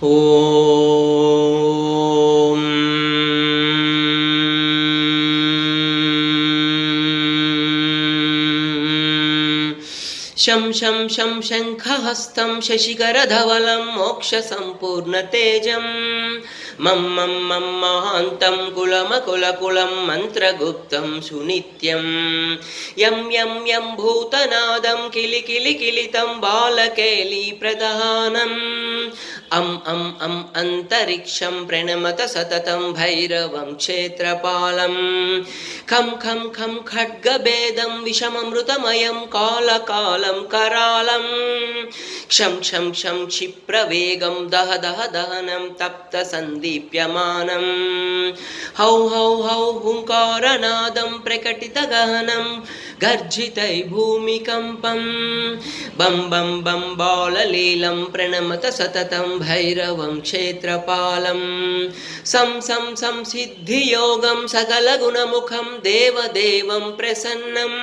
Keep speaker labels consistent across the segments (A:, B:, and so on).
A: ಓಂ ಶಂ ಶಂ ಶಂ ಶಂಖಹಸ್ತಂ ಶಶಿಕರಧವಲಂ ಮೋಕ್ಷಸಂಪೂರ್ಣತೇಜಂ ಮಂ ಮಂ ಮಂ ಮಹಾಂತಂ ಕುಲಮಕುಲಕುಲಂ ಮಂತ್ರಗುಪ್ತಂ ಸುನಿತ್ಯಂ ಯಂ ಯಂ ಯಂ ಭೂತನಾದಂ ಕಿಲಿಕಿಲಿಕಿಲಿತಂ ಬಾಲಕೇಲಿ ಪ್ರಧಾನಂ ಅಂ ಅಂ ಅಂ ಅಂತರಿಕ್ಷಂ ಪ್ರಣಮತ ಸತತಂ ಭೈರವಂ ಕ್ಷೇತ್ರಪಾಲಂ ಖಂ ಖಂ ಖಂ ಖಡ್ಗಭೇದಂ ವಿಷಮಮೃತಮಯಂ ಕಾಲಕಾಲಂ ಕರಾಲಂ ಕ್ಷಂ ಕ್ಷಂ ಕ್ಷಂ ಕ್ಷಿಪ್ರವೇಗಂ ದಹ ದಹ ದಹನಂ ತಪ್ತ ಸಂದೀಪ್ಯಮಾನಂ ಹೌ ಹೌ ಹೌ ಹುಂಕಾರನಾದಂ ಪ್ರಕಟಿತ ಗಹನಂ ಗರ್ಜಿತೈ ಭೂಮಿಕಂಪಂ ಬಂ ಬಂ ಬಂ ಬಾಲಲೀಲಂ ಪ್ರಣಮತ ಸತತಂ ಭೈರವಂ ಕ್ಷೇತ್ರಪಾಲಂ ಸಂ ಸಂ ಸಂಸಿದ್ಧಿಯೋಗಂ ಸಕಲಗುಣಮುಖಂ ದೇವದೇವಂ ಪ್ರಸನ್ನಂ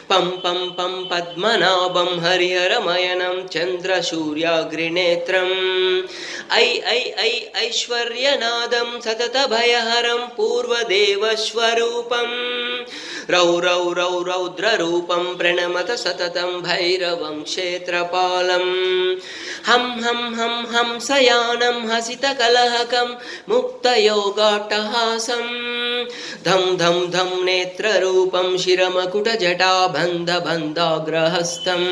A: ಪಂ ಪಂ ಪಂ ಪದ್ಮನಾಭಂ ಹರಿಹರಮಯನಂ ಚಂದ್ರಸೂರ್ಯಾಗ್ರಿನೇತ್ರಂ ಐ ಐ ಐ ಐಶ್ವರ್ಯನಾದಂ ಸತತಭಯಹರಂ ಪೂರ್ವದೇವಸ್ವರೂಪಂ ರೌ ರೌ ರೌ ರೌದ್ರರೂಪಂ ಪ್ರಣಮತ ಸತತಂ ಭೈರವಂ ಕ್ಷೇತ್ರಪಾಲಂ ಹಂ ಹಂ ಹಂ ಹಂಸಯಾನಂ ಹಸಿತಕಲಹಕಂ ಮುಕ್ತಯೋಗಾಟ್ಟಹಾಸಂ ಧಂ ಧಂ ಧಂ ನೇತ್ರರೂಪಂ ಶಿರಮಕುಟಜಟಾಬಂಧಬಂಧಾಗ್ರಹಸ್ಥಂ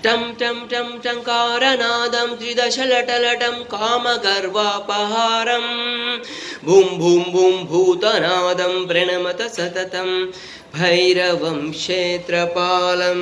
A: ಟಂ ಟಂ ಟಂ ಟಂಕಾರನಾದಂ ತ್ರಿದಶಲಟಲಟಂ ಕಾಮಗರ್ವಾಪಹಾರಂ ಭೂಂ ಭೂಂ ಭೂಂ ಭೂತನಾದಂ ಪ್ರಣಮತ ಸತತಂ ಭೈರವಂ ಕ್ಷೇತ್ರಪಾಲಂ